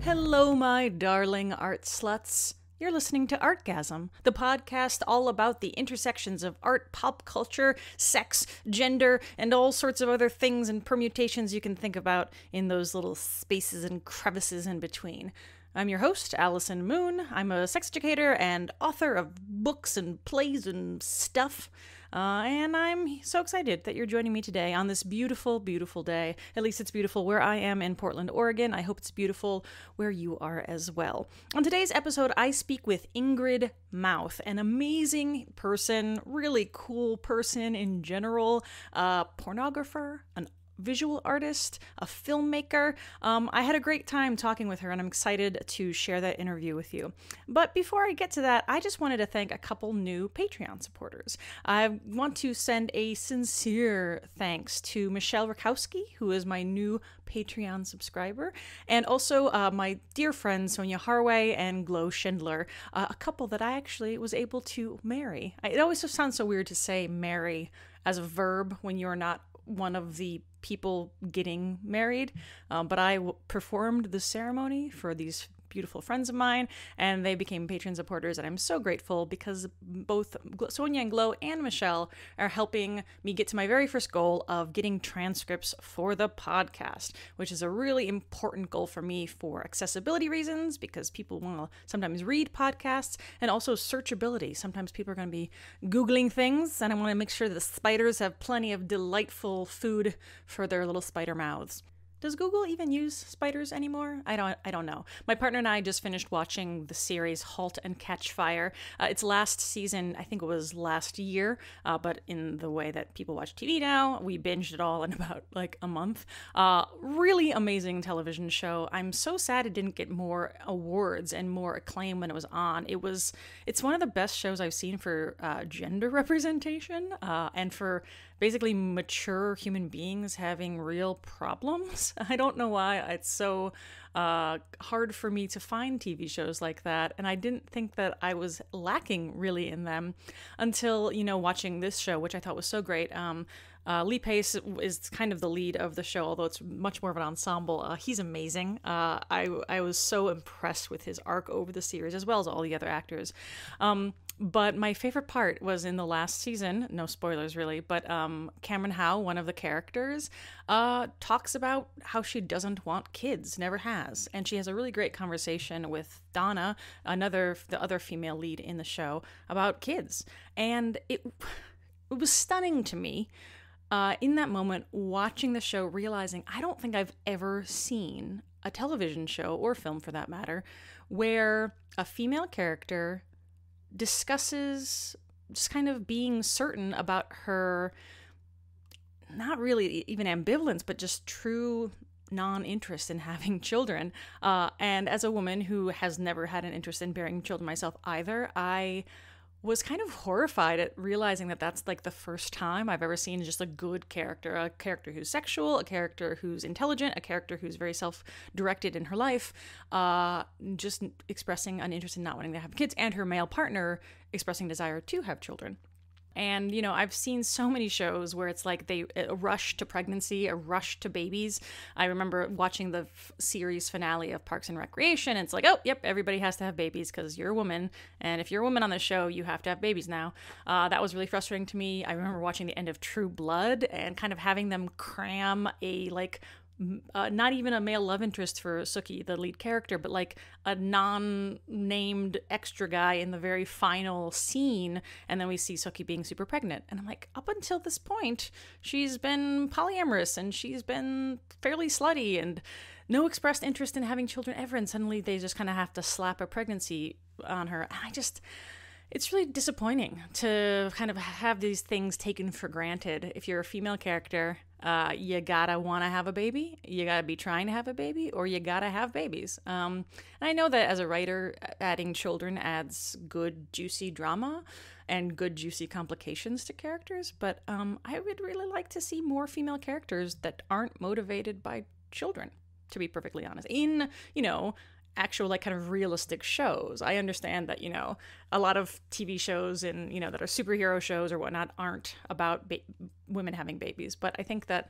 Hello, my darling art sluts. You're listening to Artgasm, the podcast all about the intersections of art, pop culture, sex, gender, and all sorts of other things and permutations you can think about in those little spaces and crevices in between. I'm your host, Allison Moon. I'm a sex educator and author of books and plays and stuff. And I'm so excited that you're joining me today on this beautiful, beautiful day. At least it's beautiful where I am in Portland, Oregon. I hope it's beautiful where you are as well. On today's episode, I speak with Ingrid Mouth, an amazing person, really cool person in general, a pornographer, an visual artist, a filmmaker. I had a great time talking with her, and I'm excited to share that interview with you. But before I get to that, I just wanted to thank a couple new Patreon supporters. I want to send a sincere thanks to Michelle Rakowski, who is my new Patreon subscriber, and also my dear friends Sonia Harway and Glow Schindler, a couple that I actually was able to marry. It always just sounds so weird to say marry as a verb when you're not one of the people getting married, but I performed the ceremony for these beautiful friends of mine, and they became Patreon supporters, and I'm so grateful because both Sonia and Glow and Michelle are helping me get to my very first goal of getting transcripts for the podcast, which is a really important goal for me for accessibility reasons, because people want to sometimes read podcasts, and also searchability. Sometimes people are going to be Googling things, and I want to make sure that the spiders have plenty of delightful food for their little spider mouths. Does Google even use spiders anymore? I don't know. My partner and I just finished watching the series *Halt and Catch Fire*. Its last season, I think it was last year, but in the way that people watch TV now, we binged it all in about like a month. Really amazing television show. I'm so sad it didn't get more awards and more acclaim when it was on. It's one of the best shows I've seen for gender representation and for basically mature human beings having real problems. I don't know why it's so hard for me to find TV shows like that, and I didn't think that I was lacking really in them until, watching this show, which I thought was so great. Lee Pace is kind of the lead of the show, although it's much more of an ensemble. He's amazing. I was so impressed with his arc over the series, as well as all the other actors. But my favorite part was in the last season, no spoilers really, but Cameron Howe, one of the characters, talks about how she doesn't want kids, never has. And she has a really great conversation with Donna, the other female lead in the show, about kids. And it was stunning to me in that moment, watching the show, realizing I don't think I've ever seen a television show, or film for that matter, where a female character discusses just kind of being certain about her, not really even ambivalence, but just true non-interest in having children. And as a woman who has never had an interest in bearing children myself either, I was kind of horrified at realizing that that's like the first time I've ever seen just a good character, a character who's sexual, a character who's intelligent, a character who's very self-directed in her life, just expressing an interest in not wanting to have kids, and her male partner expressing desire to have children. And, I've seen so many shows where it's like a rush to pregnancy, a rush to babies. I remember watching the series finale of Parks and Recreation, and it's like, oh, yep, everybody has to have babies because you're a woman. And if you're a woman on the show, you have to have babies now. That was really frustrating to me. I remember watching the end of True Blood and kind of having them cram not even a male love interest for Sookie, the lead character, but like a non-named extra guy in the very final scene, and then we see Sookie being super pregnant. And I'm like, up until this point, she's been polyamorous, and she's been fairly slutty, and no expressed interest in having children ever, and suddenly they just kind of have to slap a pregnancy on her. And it's really disappointing to kind of have these things taken for granted. If you're a female character, you gotta want to have a baby, you gotta be trying to have a baby, or you gotta have babies. And I know that as a writer, adding children adds good, juicy drama and good, juicy complications to characters, but I would really like to see more female characters that aren't motivated by children, to be perfectly honest. In, actual like kind of realistic shows. I understand that, you know, a lot of TV shows and, you know, that are superhero shows or whatnot aren't about women having babies. But I think that,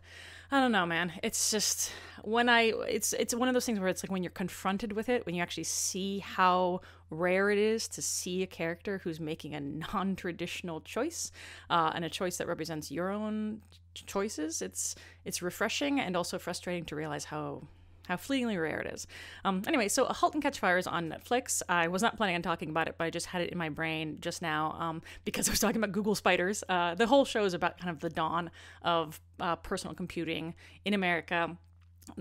I don't know, man, it's just it's one of those things where it's like when you're confronted with it, when you actually see how rare it is to see a character who's making a non-traditional choice, and a choice that represents your own choices, it's refreshing and also frustrating to realize how fleetingly rare it is. Anyway, so A Halt and Catch Fire is on Netflix. I was not planning on talking about it, but I just had it in my brain just now because I was talking about Google spiders. The whole show is about kind of the dawn of personal computing in America,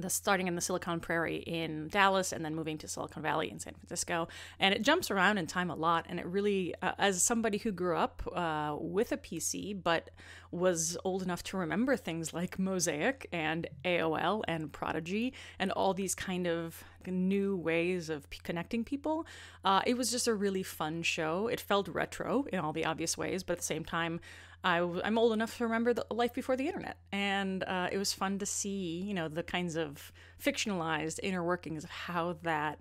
starting in the Silicon Prairie in Dallas and then moving to Silicon Valley in San Francisco. And it jumps around in time a lot. And it really, as somebody who grew up with a PC, but was old enough to remember things like Mosaic and AOL and Prodigy and all these kind of new ways of connecting people, it was just a really fun show. It felt retro in all the obvious ways, but at the same time, I'm old enough to remember the life before the internet, and it was fun to see, you know, the kinds of fictionalized inner workings of how that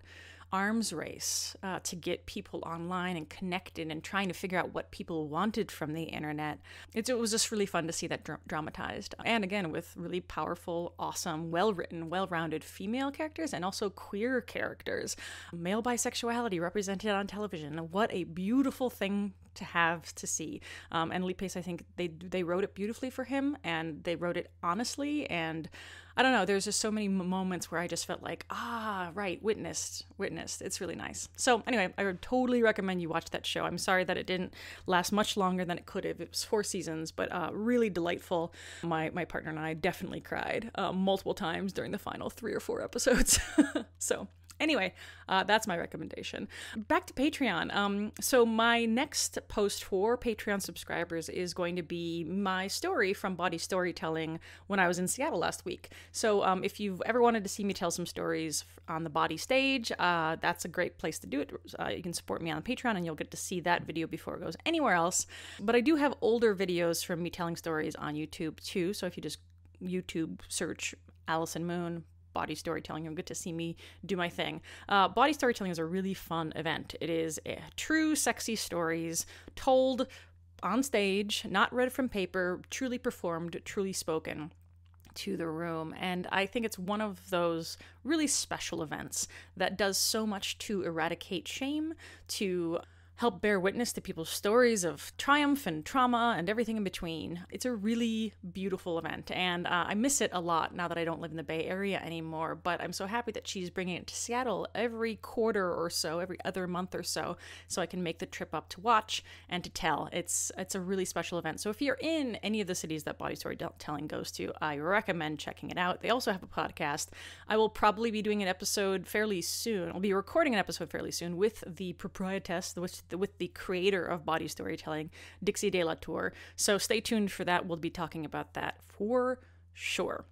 arms race to get people online and connected and trying to figure out what people wanted from the internet. It was just really fun to see that dramatized. And again, with really powerful, awesome, well-written, well-rounded female characters and also queer characters. Male bisexuality represented on television. What a beautiful thing to have to see. And Lee Pace, I think they wrote it beautifully for him, and they wrote it honestly, and I don't know, there's just so many moments where I just felt like, right, witnessed. It's really nice. So anyway, I would totally recommend you watch that show. I'm sorry that it didn't last much longer than it could have. It was 4 seasons, but really delightful. My partner and I definitely cried multiple times during the final 3 or 4 episodes. So anyway, that's my recommendation. Back to Patreon. So my next post for Patreon subscribers is going to be my story from Body Storytelling when I was in Seattle last week. So if you've ever wanted to see me tell some stories on the Body stage, that's a great place to do it. You can support me on Patreon and you'll get to see that video before it goes anywhere else. But I do have older videos from me telling stories on YouTube too. So if you just YouTube search Allison Moon, Body Storytelling, you'll get to see me do my thing. Body Storytelling is a really fun event. It is true sexy stories told on stage, not read from paper, truly performed, truly spoken to the room. And I think it's one of those really special events that does so much to eradicate shame, to help bear witness to people's stories of triumph and trauma and everything in between. It's a really beautiful event, and I miss it a lot now that I don't live in the Bay Area anymore, but I'm so happy that she's bringing it to Seattle every quarter or so, every other month or so I can make the trip up to watch and to tell. It's a really special event. So if you're in any of the cities that Body Storytelling goes to, I recommend checking it out. They also have a podcast. I will probably be doing an episode fairly soon. I'll be recording an episode fairly soon with the proprietress, with the creator of Body Storytelling, Dixie De La Tour. So stay tuned for that. We'll be talking about that for sure.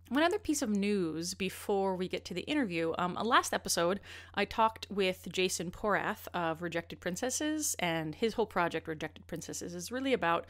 One other piece of news before we get to the interview. Last episode, I talked with Jason Porath of Rejected Princesses, and his whole project, Rejected Princesses, is really about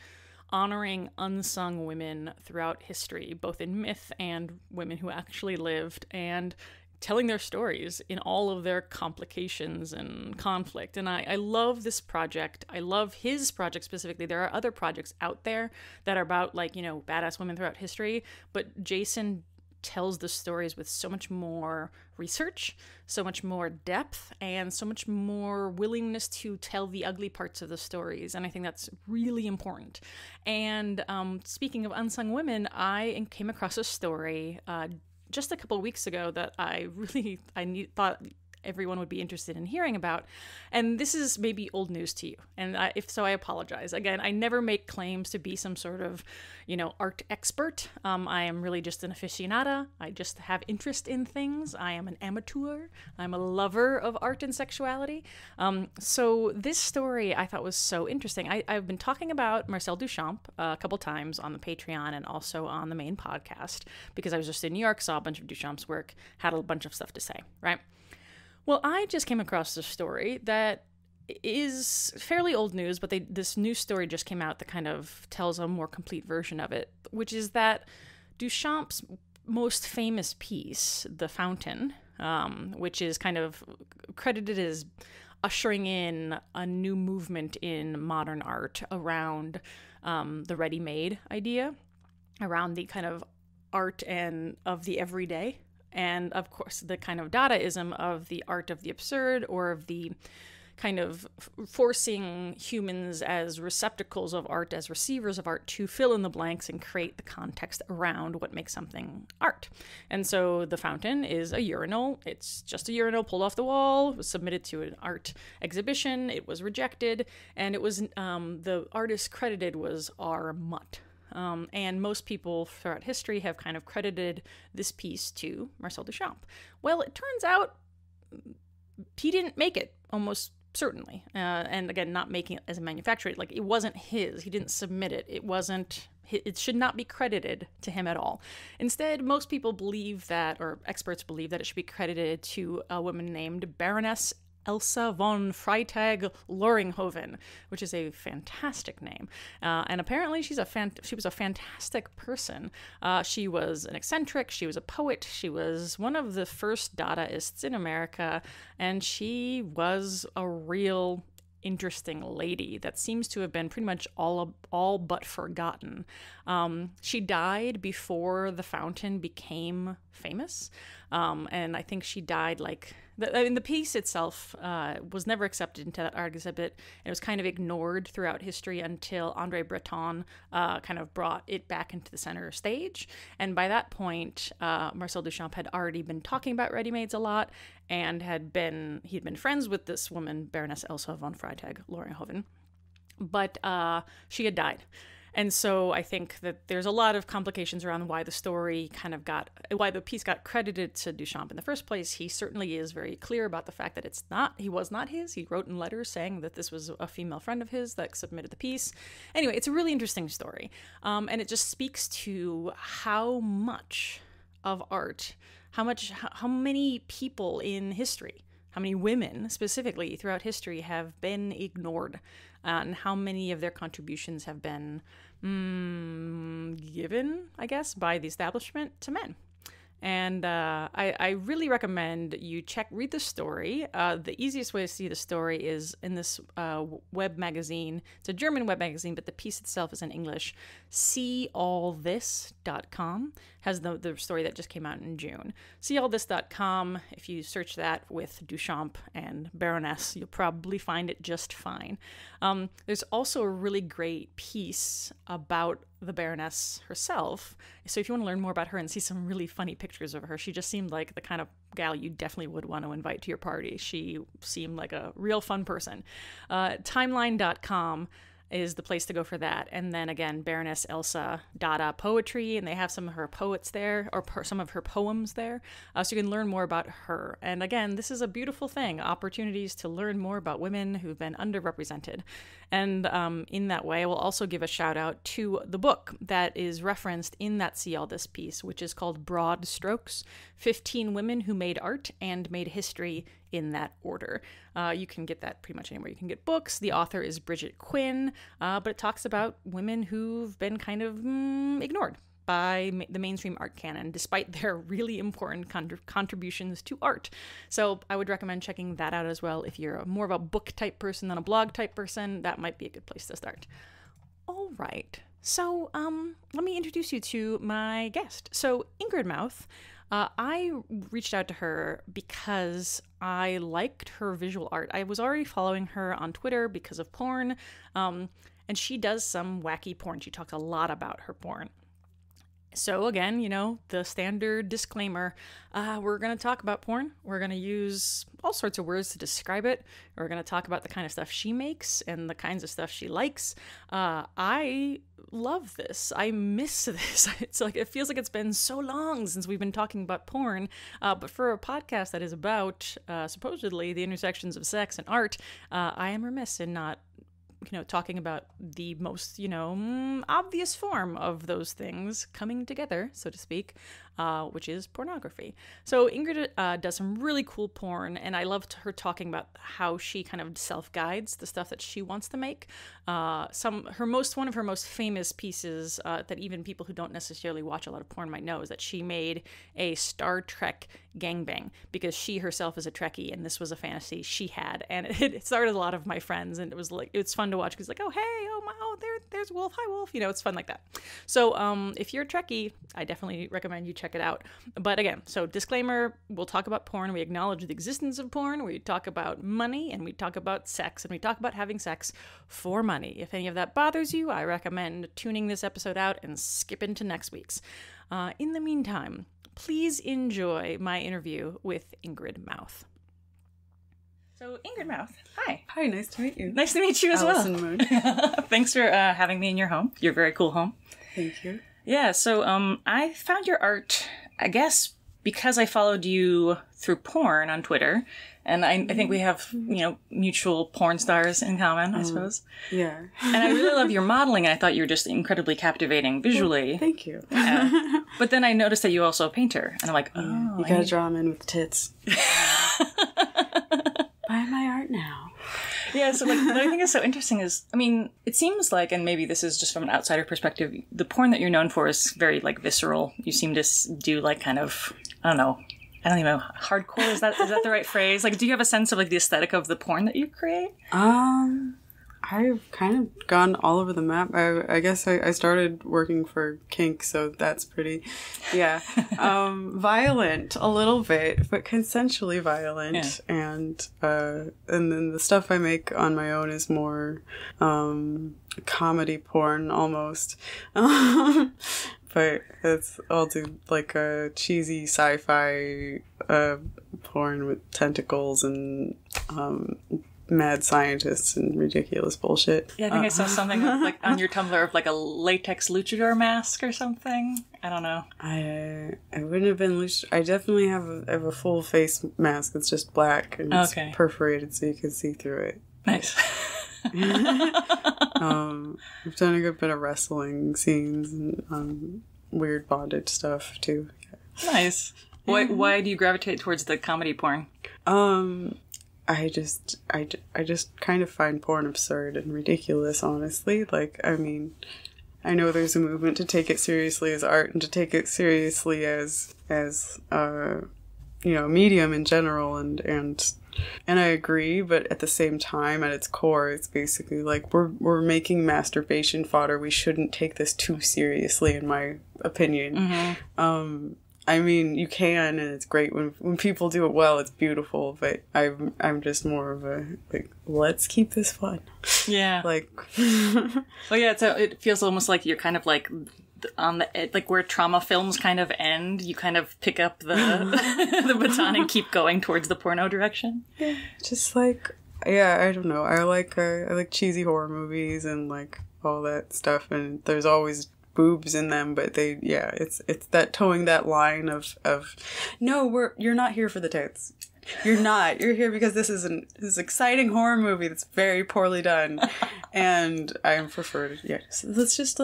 honoring unsung women throughout history, both in myth and women who actually lived, and telling their stories in all of their complications and conflict. And I love this project. I love his project specifically. There are other projects out there that are about, like, you know, badass women throughout history, but Jason tells the stories with so much more research, so much more depth, and so much more willingness to tell the ugly parts of the stories. And I think that's really important. And speaking of unsung women, I came across a story just a couple of weeks ago that I thought everyone would be interested in hearing about. And this is maybe old news to you. And if so, I apologize. Again, I never make claims to be some sort of, art expert. I am really just an aficionada. I just have interest in things. I am an amateur. I'm a lover of art and sexuality. So this story I thought was so interesting. I've been talking about Marcel Duchamp a couple times on the Patreon and also on the main podcast because I was just in New York, saw a bunch of Duchamp's work, had a bunch of stuff to say, right? Well, I just came across this story that is fairly old news, but this new story just came out that kind of tells a more complete version of it, which is that Duchamp's most famous piece, The Fountain, which is kind of credited as ushering in a new movement in modern art around the ready-made idea, around the kind of art and of the everyday, and of course the kind of Dadaism of the art of the absurd, or of the kind of forcing humans as receptacles of art, as receivers of art, to fill in the blanks and create the context around what makes something art. And so the fountain is a urinal. It's just a urinal pulled off the wall, was submitted to an art exhibition. It was rejected, and it was the artist credited was R. Mutt. And most people throughout history have kind of credited this piece to Marcel Duchamp. Well, it turns out he didn't make it, almost certainly. And again, not making it as a manufacturer, like it wasn't his. He didn't submit it. It should not be credited to him at all. Instead, most people believe that, or experts believe that it should be credited to a woman named Baroness Elsa von Freytag Loringhoven, which is a fantastic name. And apparently she was a fantastic person. She was an eccentric, she was a poet, she was one of the first Dadaists in America, and she was a real interesting lady that seems to have been pretty much all but forgotten. She died before the fountain became famous, and I think she died the piece itself was never accepted into that art exhibit. It was kind of ignored throughout history until Andre Breton kind of brought it back into the center stage. And by that point, Marcel Duchamp had already been talking about ready-mades a lot, and he'd been friends with this woman, Baroness Elsa von Freytag Loringhoven, but she had died. And so I think that there's a lot of complications around why why the piece got credited to Duchamp in the first place. He certainly is very clear about the fact that he was not his. He wrote in letters saying that this was a female friend of his that submitted the piece. Anyway, it's a really interesting story. And it just speaks to how much of art, how many people in history, how many women specifically throughout history have been ignored, and how many of their contributions have been given, I guess, by the establishment to men. And I really recommend you read the story. The easiest way to see the story is in this web magazine. It's a German web magazine, but the piece itself is in English. SeeAllThis.com has the story that just came out in June. SeeAllThis.com, if you search that with Duchamp and Baroness, you'll probably find it just fine. There's also a really great piece about the Baroness herself. So if you want to learn more about her and see some really funny pictures of her, she just seemed like the kind of gal you definitely would want to invite to your party. She seemed like a real fun person. Timeline.com is the place to go for that. And then again, Baroness Elsa Dada Poetry, and they have some of her poets there, or some of her poems there, so you can learn more about her. And again, this is a beautiful thing, opportunities to learn more about women who've been underrepresented. And in that way, I will also give a shout out to the book that is referenced in that See All This piece, which is called Broad Strokes, 15 Women Who Made Art and Made History in that order. You can get that pretty much anywhere you can get books. The author is Bridget Quinn, but it talks about women who've been kind of ignored by the mainstream art canon, despite their really important contributions to art. So I would recommend checking that out as well. If you're more of a book type person than a blog type person, that might be a good place to start. All right. So let me introduce you to my guest. So Ingrid Mouth, I reached out to her because I liked her visual art. I was already following her on Twitter because of porn, and she does some wacky porn. She talks a lot about her porn. So again, the standard disclaimer, we're going to talk about porn. We're going to use all sorts of words to describe it. We're going to talk about the kind of stuff she makes and the kinds of stuff she likes. I love this. I miss this. It feels like it's been so long since we've been talking about porn. But for a podcast that is about supposedly the intersections of sex and art, I am remiss in not talking about the most, obvious form of those things coming together, so to speak. which is pornography. So Ingrid does some really cool porn, and I loved her talking about how she kind of self-guides the stuff that she wants to make. One of her most famous pieces that even people who don't necessarily watch a lot of porn might know is that she made a Star Trek gangbang because she herself is a Trekkie, and this was a fantasy she had, and it started a lot of my friends, and it's fun to watch because like, oh hey, there's Wolf, hi Wolf, it's fun like that. So if you're a Trekkie, I definitely recommend you check it out. But again, so disclaimer, we'll talk about porn, we acknowledge the existence of porn, we talk about money, and we talk about sex, and we talk about having sex for money. If any of that bothers you, I recommend tuning this episode out and skip into next week's. In the meantime, please enjoy my interview with Ingrid Mouth. So, Ingrid Mouth, hi. Hi, nice to meet you. Nice to meet you as Allison well. Moon. Thanks for having me in your home, your very cool home. Thank you. Yeah, so I found your art, I guess, because I followed you through porn on Twitter, and I think we have, mutual porn stars in common, I suppose. Yeah. And I really love your modeling, and I thought you were just incredibly captivating visually. Well, thank you. Yeah. But then I noticed that you were also a painter, and I'm like, oh. You gotta draw them in with the tits. Buy my art now. Yeah, so what I think is so interesting is, it seems like, and maybe this is just from an outsider perspective, the porn that you're known for is very, visceral. You seem to do, kind of, I don't even know, hardcore, is that the right phrase? Do you have a sense of, the aesthetic of the porn that you create? I've kind of gone all over the map. I guess I started working for kink, so that's pretty, violent a little bit, but consensually violent. Yeah. And then the stuff I make on my own is more comedy porn almost. But I'll do a cheesy sci-fi porn with tentacles and mad scientists and ridiculous bullshit. Yeah, I think I saw something on your Tumblr of a latex luchador mask or something. I don't know. I wouldn't have been I definitely have a full face mask. It's just black and it's perforated so you can see through it. Nice. I've done a good bit of wrestling scenes and weird bondage stuff too. Yeah. Nice. Why do you gravitate towards the comedy porn? I just kind of find porn absurd and ridiculous, honestly. I know there's a movement to take it seriously as art and to take it seriously as medium in general, and I agree, but at the same time, at its core, it's basically we're making masturbation fodder. We shouldn't take this too seriously, in my opinion. Mm-hmm. You can, and it's great when people do it well. It's beautiful, but I'm just more of a let's keep this fun. Yeah. Well, yeah. So it feels almost like you're kind of on the where trauma films kind of end. You kind of pick up the the baton and keep going towards the porno direction. Yeah. Just I don't know. I like cheesy horror movies and all that stuff, and there's always boobs in them, but it's that towing that line of no, you're not here for the tits. You're not. You're here because this is this exciting horror movie that's very poorly done, and I prefer to let's just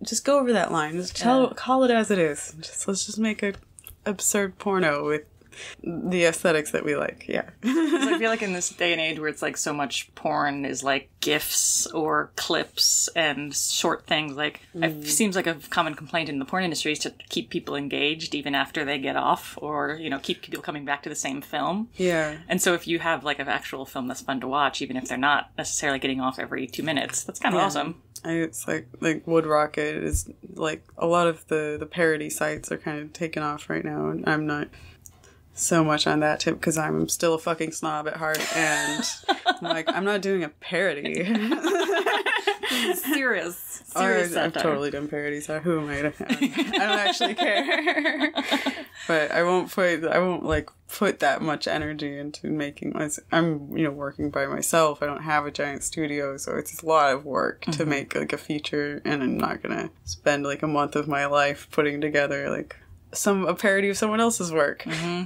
just go over that line. Just call it as it is. Let's just make an absurd porno with the aesthetics that we like. Yeah. I feel in this day and age where it's so much porn is GIFs or clips and short things, it seems like a common complaint in the porn industry is to keep people engaged even after they get off, or keep people coming back to the same film. Yeah. And so if you have an actual film that's fun to watch, even if they're not necessarily getting off every 2 minutes, that's kind of awesome. It's like Wood Rocket is a lot of the parody sites are kind of taken off right now, and I'm not so much on that tip because I'm still a fucking snob at heart, and I'm not doing a parody. Serious I've totally done parodies. Who am I to? I don't actually care. But I won't put that much energy into making I'm working by myself. I don't have a giant studio, so it's a lot of work to make a feature, and I'm not gonna spend a month of my life putting together a parody of someone else's work. Mm-hmm.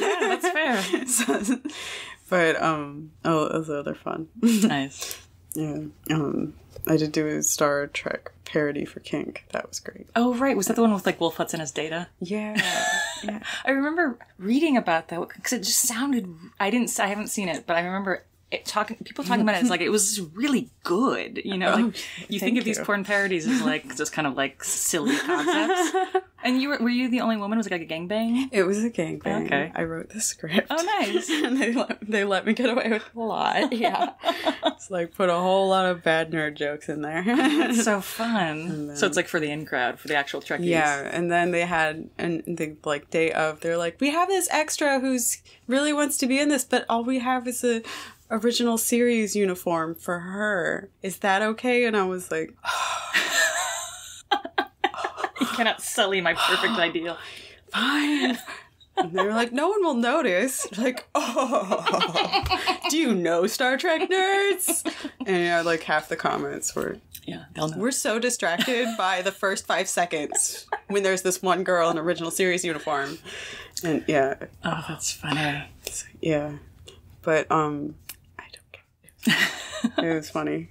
Yeah, that's fair. But they're fun. Nice. Yeah. I did do a Star Trek parody for Kink. That was great. Oh, right. Was that the one with, like, Wolf Hudson as Data? Yeah. Yeah. I remember reading about that because it just sounded... I haven't seen it, but I remember people talking about it as, like, it was really good, you know? Like, you think of these porn parodies as, like, just kind of, like, silly concepts. And were you the only woman? Was it like a gangbang? It was a gangbang. Okay. I wrote the script. Oh, nice. And they let me get away with a lot. Yeah. It's like put a whole lot of bad nerd jokes in there. That's so fun. So it's like for the in crowd, for the actual Trekkies. Yeah. And then they had, and the like day of, they're like, we have this extra who's really wants to be in this, but all we have is a original series uniform for her. Is that okay? And I was like, you cannot sully my perfect ideal. Fine. And they were like, no one will notice. Like, oh, do you know Star Trek nerds? And like half the comments were, yeah, they'll know. We're so distracted by the first 5 seconds when there's this one girl in original series uniform. And yeah. Oh, that's funny. Yeah. But I don't care. It was funny.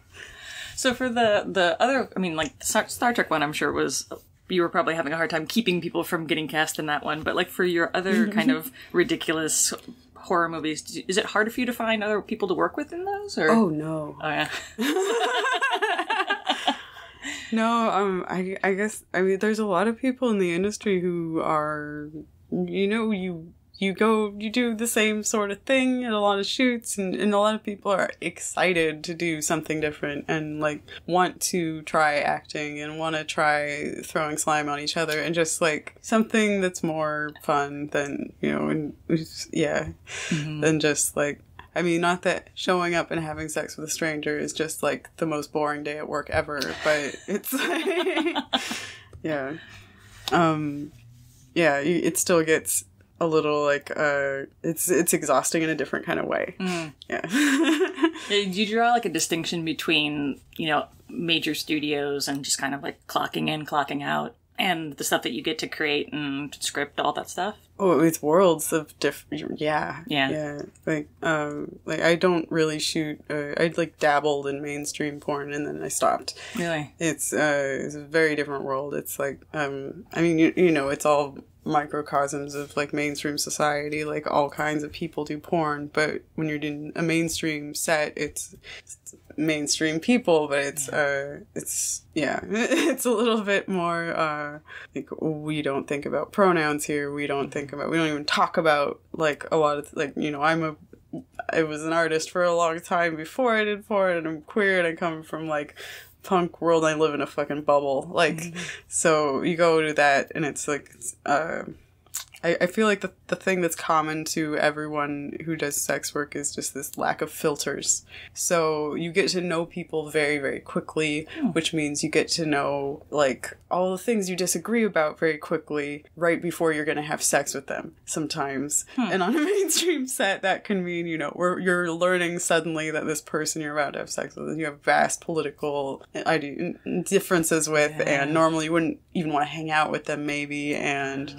So for the other, I mean, like Star Trek one, I'm sure was, you were probably having a hard time keeping people from getting cast in that one. But like for your other kind of ridiculous horror movies, is it harder for you to find other people to work with in those? Or? Oh, no. Oh, yeah. No, I guess, I mean, there's a lot of people in the industry who are, you know, you do the same sort of thing at a lot of shoots, and a lot of people are excited to do something different and, like, want to try acting and want to try throwing slime on each other and just, like, something that's more fun than, you know, and, yeah, than just, like, I mean, not that showing up and having sex with a stranger is just, like, the most boring day at work ever, but it's, like, yeah. Yeah, it still gets a little like it's exhausting in a different kind of way. Yeah. Do you draw like a distinction between, you know, major studios and just kind of like clocking in, clocking out, and the stuff that you get to create and script, all that stuff? Oh, it's worlds of different. Yeah. Like I don't really shoot. I like dabbled in mainstream porn and then I stopped. Really? It's a very different world. It's like I mean you know it's all microcosms of like mainstream society. Like all kinds of people do porn, but when you're doing a mainstream set, it's mainstream people, but it's it's a little bit more like we don't think about pronouns here. We don't even talk about like a lot of like, you know, I was an artist for a long time before I did porn, and I'm queer and I come from like punk world. I live in a fucking bubble. Like, so you go to that and it's like, I feel like the thing that's common to everyone who does sex work is just this lack of filters. So you get to know people very, very quickly, which means you get to know, like, all the things you disagree about very quickly right before you're going to have sex with them sometimes. And on a mainstream set, that can mean, you know, you're learning suddenly that this person you're about to have sex with, you have vast political differences with, and normally you wouldn't even want to hang out with them maybe, and,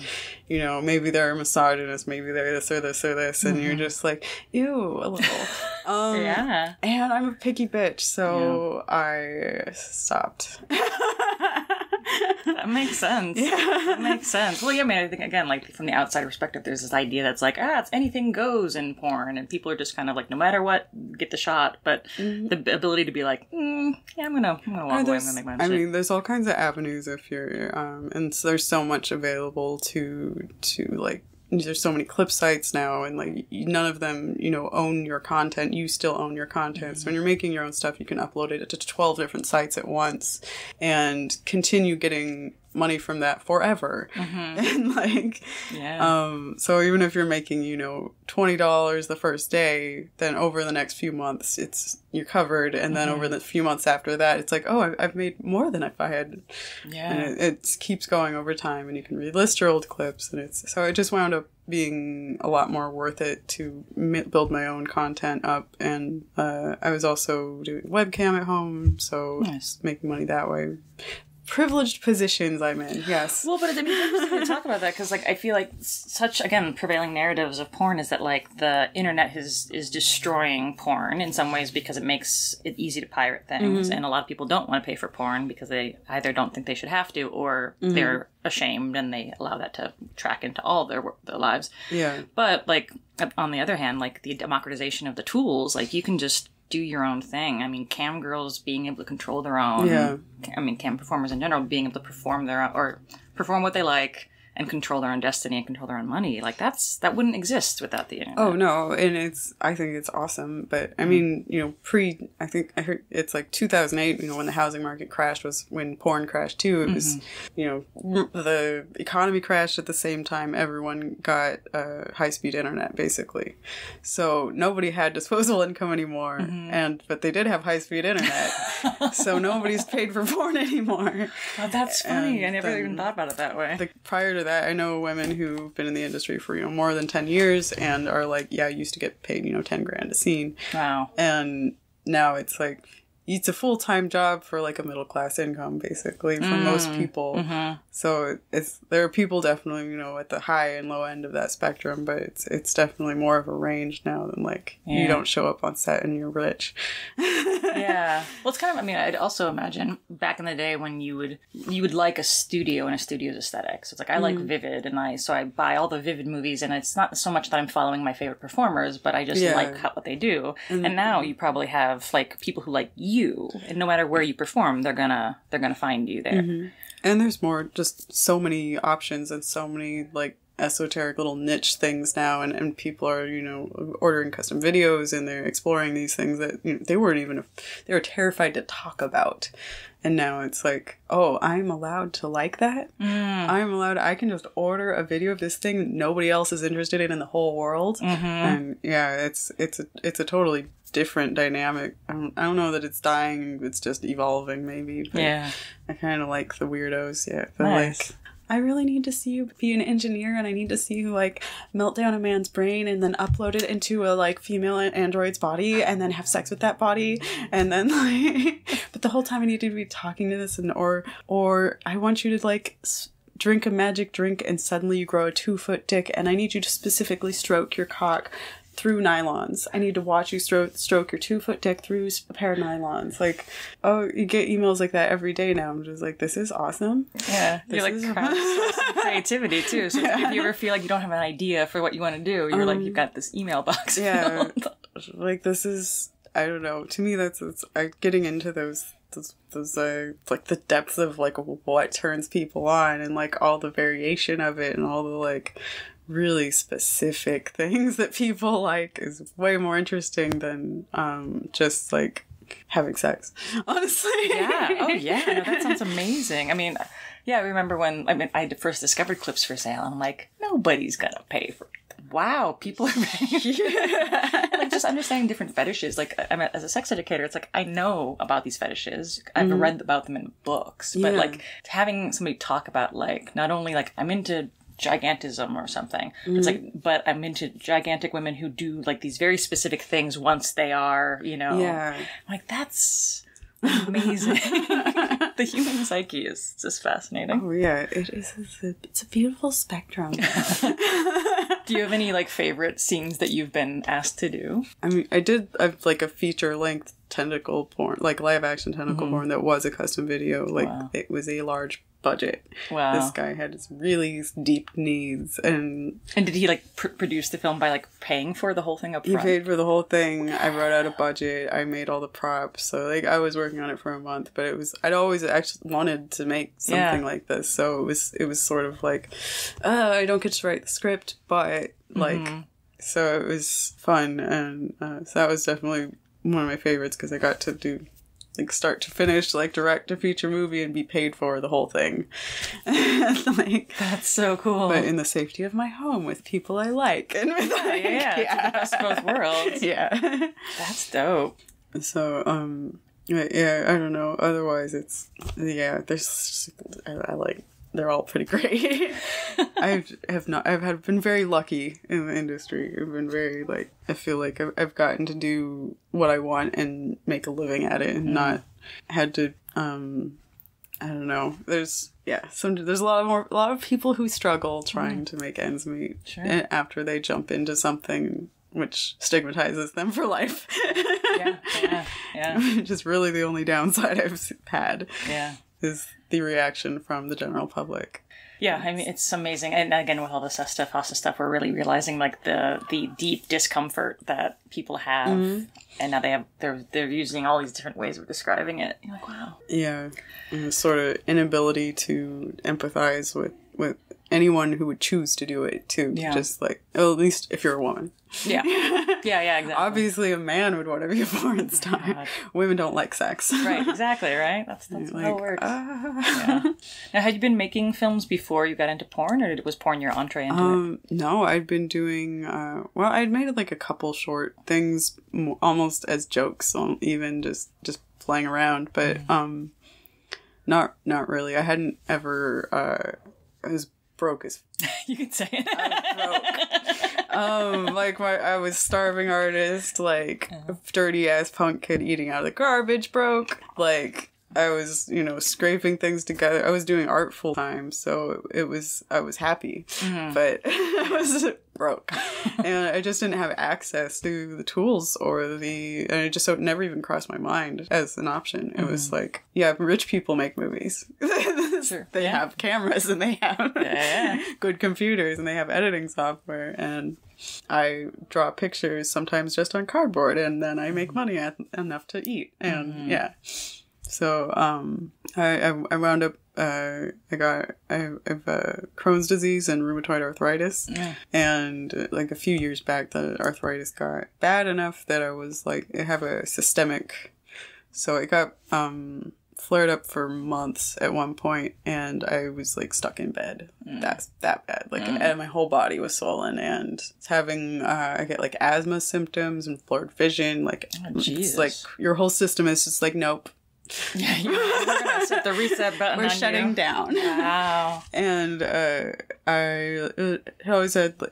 you know, maybe they're a misogynist, maybe they're this or this or this, and you're just like, ew, a little. And I'm a picky bitch, so I stopped. That makes sense. Yeah. That makes sense. Well, yeah, I mean, I think, again, like, from the outside perspective, there's this idea that's like, it's anything goes in porn, and people are just kind of like, no matter what, get the shot, but the ability to be like, I'm gonna walk away, I'm gonna make my own shit. I mean, there's all kinds of avenues if you're, and so there's so much available to like, there's so many clip sites now, and like none of them, you know, own your content. You still own your content. So when you're making your own stuff, you can upload it to 12 different sites at once and continue getting money from that forever. And like, so even if you're making, you know, $20 the first day, then over the next few months, you're covered. And then over the few months after that, it's like, oh, I've made more than if I had. And it keeps going over time, and you can relist your old clips. And so it just wound up being a lot more worth it to build my own content up. And I was also doing webcam at home, so just making money that way. privileged positions I'm in. Yes. Well, but I mean, it's interesting to talk about that because, like, I feel like such, again, prevailing narratives of porn is that, like, the internet is destroying porn in some ways because it makes it easy to pirate things, and a lot of people don't want to pay for porn because they either don't think they should have to, or they're ashamed and they allow that to track into all their lives. Yeah. But, like, on the other hand, like, the democratization of the tools, like, you can just do your own thing. I mean, cam girls being able to control their own. Yeah. I mean, cam performers in general being able to perform their own, or perform what they like and control their own destiny and control their own money. Like, that wouldn't exist without the internet. Oh, no. And I think it's awesome. But, I mean, you know, I think I heard it's like 2008, you know, when the housing market crashed was when porn crashed too. It was, you know, the economy crashed at the same time everyone got high-speed internet, basically. So nobody had disposable income anymore. But they did have high-speed internet. So nobody's paid for porn anymore. Oh, that's funny. And I never even thought about it that way. Prior to that, I know women who've been in the industry for, you know, more than 10 years and are like, yeah, I used to get paid, you know, 10 grand a scene. Wow. And now it's like, it's a full-time job for like a middle-class income, basically, for most people. So there are people definitely, you know, at the high and low end of that spectrum, but it's definitely more of a range now than like, you don't show up on set and you're rich. Yeah. Well, it's kind of, I mean, I'd also imagine back in the day when you would like a studio and a studio's aesthetic. So it's like, I like Vivid, and so I buy all the Vivid movies, and it's not so much that I'm following my favorite performers, but I just like what they do. And now you probably have like people who like you, and no matter where you perform, they're gonna find you there. And there's just so many options and so many like esoteric little niche things now, and people are, you know, ordering custom videos, and they're exploring these things that, you know, they were terrified to talk about. And now it's like, oh, I'm allowed to like that? I can just order a video of this thing that nobody else is interested in the whole world. And yeah, it's a totally different dynamic. I don't know that it's dying, it's just evolving maybe. But Yeah. I kind of like the weirdos, yeah. But Nice. like, I really need to see you be an engineer, and I need to see you like melt down a man's brain and then upload it into a like female android's body and then have sex with that body, and then like, but the whole time I need to be talking to this, and or I want you to like drink a magic drink and suddenly you grow a 2-foot dick, and I need you to specifically stroke your cock through nylons. I need to watch you stroke your 2-foot dick through a pair of nylons. Like, oh, you get emails like that every day now. I'm just like, this is awesome. Yeah, you're like crowdsourcing creativity too. So if you ever feel like you don't have an idea for what you want to do, you're like, you've got this email box. Yeah, like this is, I don't know. To me, that's getting into those like the depths of like what turns people on, and like all the variation of it, and all the like really specific things that people like is way more interesting than just like having sex, honestly. Yeah. Oh yeah. No, that sounds amazing. I mean, yeah, I remember when I first discovered Clips for Sale, and I'm like, nobody's gonna pay for it. Wow, people are paying. Like, just understanding different fetishes. Like, as a sex educator, it's like, I know about these fetishes. I've read about them in books. But like, having somebody talk about like, not only like, I'm into gigantism or something. It's like, but I'm into gigantic women who do like these very specific things once they are, you know. Yeah. I'm like, that's amazing. The human psyche is just fascinating. Oh yeah, it is. It's a beautiful spectrum. Do you have any like favorite scenes that you've been asked to do? I mean, I've like a feature length tentacle porn, like live action tentacle porn that was a custom video. Like it was a large budget. Wow. This guy had his really deep needs, and did he like produce the film by like paying for the whole thing up front? He paid for the whole thing. I wrote out a budget. I made all the props. So like I was working on it for a month, but I'd always actually wanted to make something like this. So it was sort of like, I don't get to write the script, but like, so it was fun, and so that was definitely one of my favorites, because I got to do like start to finish, like direct a feature movie and be paid for the whole thing. Like, that's so cool. But in the safety of my home with people I like, and with like, yeah, the best of both worlds. Yeah, that's dope. So yeah, I don't know. Otherwise, it's I like. They're all pretty great. I've been very lucky in the industry. I've been very I feel like I've gotten to do what I want and make a living at it, and not had to I don't know. There's a lot of people who struggle trying to make ends meet after they jump into something which stigmatizes them for life. Yeah. Which is really the only downside I've had. Yeah. Is the reaction from the general public. Yeah, I mean, it's amazing. And again, with all this hosta stuff, we're really realizing like the deep discomfort that people have. Mm-hmm. And now they're using all these different ways of describing it. You're like, wow. Yeah. And the sort of inability to empathize with anyone who would choose to do it too. Yeah. Just like, well, at least if you're a woman. Yeah. Yeah, exactly. Obviously a man would want to be a porn star. Women don't like sex. Right, exactly, right? That's like, how it works. Yeah. Now, had you been making films before you got into porn, or was porn your entree into it? No, I'd been doing, I'd made like a couple short things almost as jokes, even just playing around, but not really. I hadn't ever, I was broke as you could say it. I was broke. I was starving artist, dirty ass punk kid eating out of the garbage, broke. I was, scraping things together. I was doing art full time, so I was happy, but I was broke, and I just didn't have access to the tools and it just never even crossed my mind as an option. It was like, rich people make movies. Sure. They have cameras and they have good computers and they have editing software, and I draw pictures sometimes just on cardboard, and then I make money enough to eat, and So, I wound up, I have Crohn's disease and rheumatoid arthritis. Yeah. And a few years back, the arthritis got bad enough that I was I have a systemic, so it got, flared up for months at one point, and I was stuck in bed. That's that bad. And my whole body was swollen, and having, I get asthma symptoms and blurred vision. It's your whole system is just nope. Yeah, we're gonna set the reset button. We're shutting down. Wow. And I always had,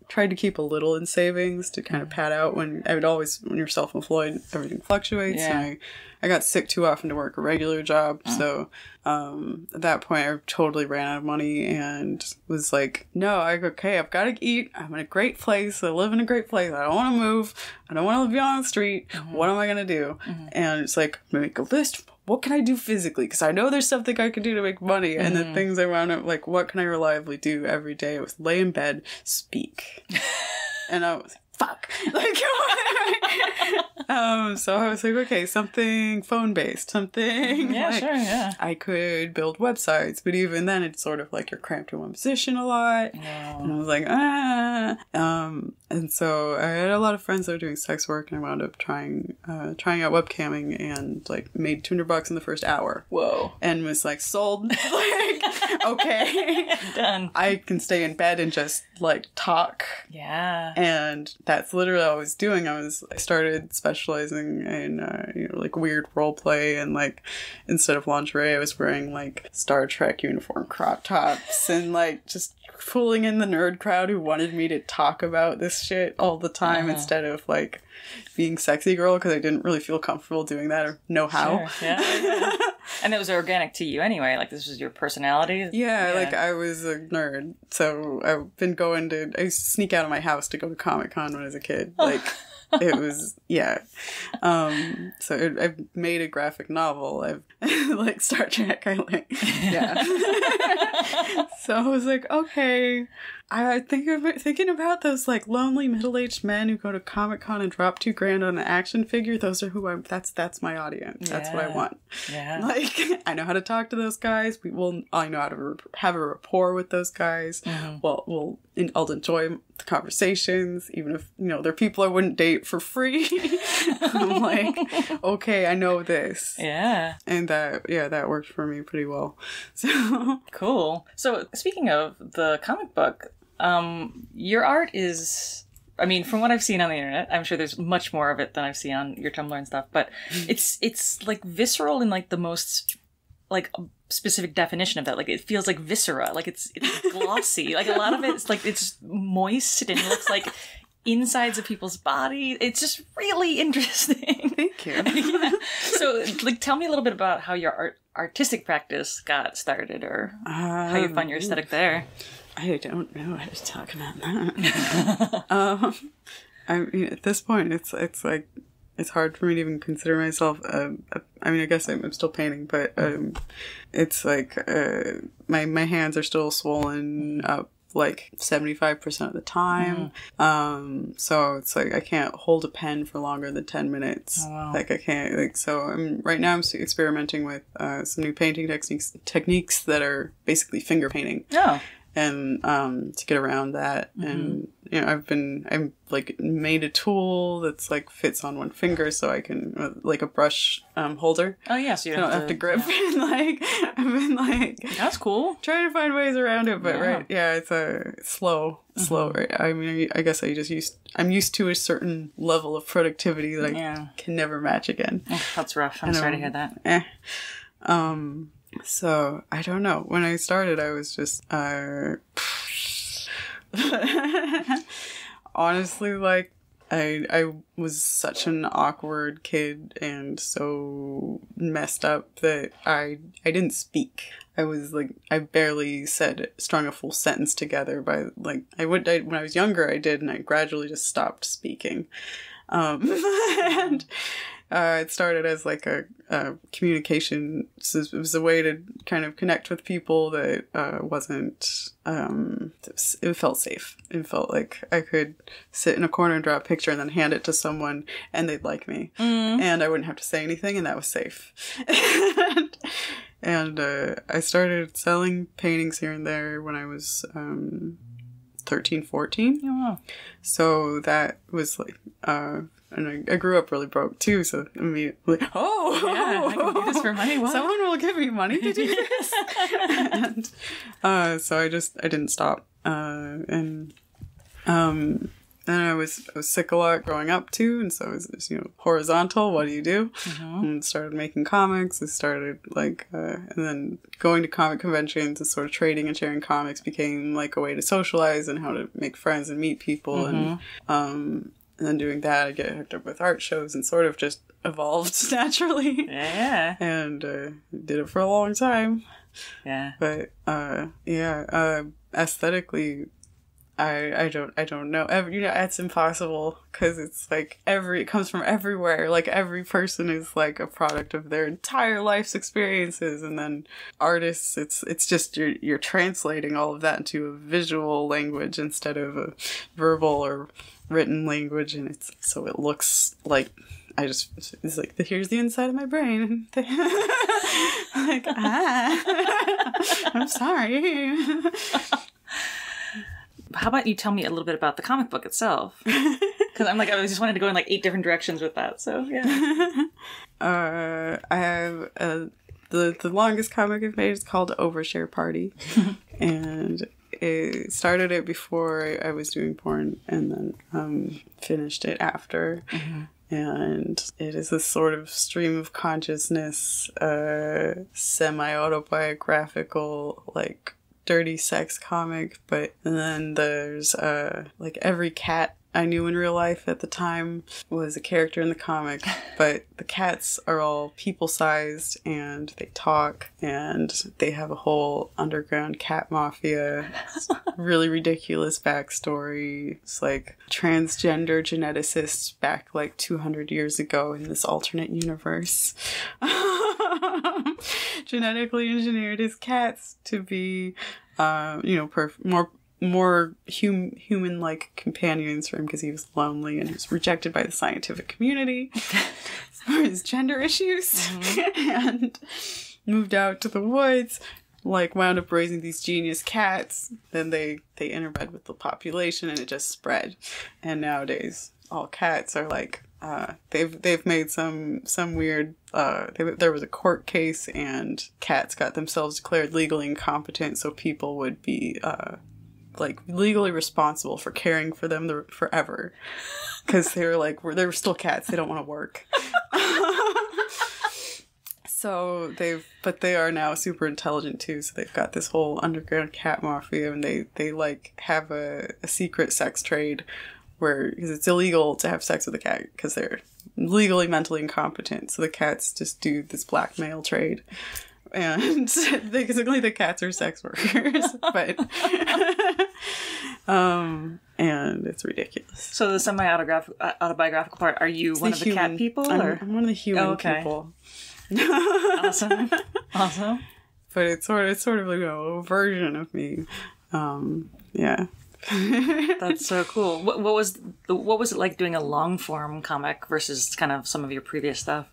tried to keep a little in savings to kind of pad out when you're self-employed, everything fluctuates. Yeah. And I got sick too often to work a regular job. So at that point, I totally ran out of money and was like, no, I've got to eat. I'm in a great place. I live in a great place. I don't want to move. I don't want to be on the street. What am I going to do? And it's like, make a list. What can I do physically? Because I know there's something I can do to make money. And the things I wound up, what can I reliably do every day? It was lay in bed, speak. And I was fuck. So I was like, okay, something phone-based, something. Yeah, sure, yeah. I could build websites, but even then it's sort of you're cramped in one position a lot. Yeah. And I was like, and so I had a lot of friends that were doing sex work, and I wound up trying out webcamming, and made $200 in the first hour. Whoa. And was sold. Okay. Done. I can stay in bed and just talk. Yeah. And that's literally what I was doing. I started specializing in weird role play, and instead of lingerie I was wearing Star Trek uniform crop tops, and just fooling in the nerd crowd who wanted me to talk about this shit all the time instead of being sexy girl, because I didn't really feel comfortable doing that or know how. Sure. Yeah. And it was organic to you anyway. This was your personality. Yeah, I was a nerd, so I've been I used to sneak out of my house to go to Comic-Con when I was a kid. It was, so I made a graphic novel. I've, Star Trek, yeah. So I was like, okay, I thinking about those, lonely middle-aged men who go to Comic-Con and drop $2,000 on an action figure. Those are that's my audience. That's what I want. Yeah. I know how to talk to those guys. I know how to have a rapport with those guys. Well, I'll enjoy the conversations, even if, they're people I wouldn't date for free. I'm like, okay, I know this. Yeah. And that worked for me pretty well. So cool. So speaking of the comic book, your art is, from what I've seen on the internet, I'm sure there's much more of it than I've seen on your Tumblr and stuff, but it's visceral in the most specific definition of that. It feels like viscera, it's glossy. A lot of it's it's moist and it looks like insides of people's body. It's just really interesting. thank you. Yeah. So, like, tell me a little bit about how your artistic practice got started, or how you find your aesthetic there. I don't know how to talk about that. I mean, at this point, it's like, it's hard for me to even consider myself. I mean, I guess I'm still painting, but it's like my hands are still swollen up like 75% of the time. So it's like I can't hold a pen for longer than 10 minutes. Oh, wow. Like I can't, like, so right now I'm experimenting with some new painting techniques that are basically finger painting. Oh. And to get around that, and you know, I'm like made a tool that's like fits on one finger, so I can like a brush holder. Oh yeah, so you don't have to grip. Yeah. And like I've been like, that's cool. Trying to find ways around it, but Yeah. it's a slow. Right? I mean, I guess I'm used to a certain level of productivity that I can never match again. Oh, that's rough. I'm sorry to hear that. So, I don't know. When I started, I was just, honestly, like, I was such an awkward kid and so messed up that I didn't speak. I was like, I barely strung a full sentence together by, like, when I was younger, I did, and I gradually just stopped speaking. And it started as like a communication. So it was a way to kind of connect with people that wasn't. It felt safe. It felt like I could sit in a corner and draw a picture and then hand it to someone, and they'd like me, and I wouldn't have to say anything, and that was safe. And I started selling paintings here and there when I was 13, 14. Oh, wow. So that was like, and I grew up really broke too, so immediately, yeah, I can do this for money. What? Someone will give me money to do this. And so I didn't stop. And I was sick a lot growing up too, and so it was just, horizontal. What do you do? And started making comics. I started like, and then going to comic conventions and sort of trading and sharing comics became like a way to socialize and how to make friends and meet people. And then doing that, I get hooked up with art shows and sort of just evolved naturally. Yeah. And did it for a long time. Yeah. But aesthetically, I don't know. It's impossible because it's like it comes from everywhere. Like every person is like a product of their entire life's experiences, and then artists, it's just you're translating all of that into a visual language instead of a verbal or written language, and so it looks like it's like here's the inside of my brain. Like I'm sorry. How about you tell me a little bit about the comic book itself? Because I just wanted to go in like 8 different directions with that. So yeah. I have the longest comic I've made is called Overshare Party, and it started it before I was doing porn, and then finished it after. And it is a sort of stream of consciousness, semi-autobiographical, like dirty sex comic, but then there's like every cat I knew in real life at the time was a character in the comic, but the cats are all people-sized and they talk and they have a whole underground cat mafia. It's really ridiculous backstory. It's like transgender geneticists back like 200 years ago in this alternate universe genetically engineered his cats to be more human-like companions for him because he was lonely and he was rejected by the scientific community for his gender issues. And moved out to the woods, like wound up raising these genius cats. Then they interbred with the population and it just spread. And nowadays all cats are like they've made some weird there was a court case and cats got themselves declared legally incompetent, so people would be like legally responsible for caring for them forever because they were still cats. They don't want to work. So they are now super intelligent too. So they've got this whole underground cat mafia, and they like have a secret sex trade because it's illegal to have sex with a cat because they're legally mentally incompetent, so the cats just do this blackmail trade. And basically the cats are sex workers, but and it's ridiculous. So the semi-autobiographical part, are you one of the cat people? I'm one of the human people. Awesome. Awesome. But it's sort of like a version of me. Yeah. That's so cool. What was it like doing a long form comic versus kind of some of your previous stuff?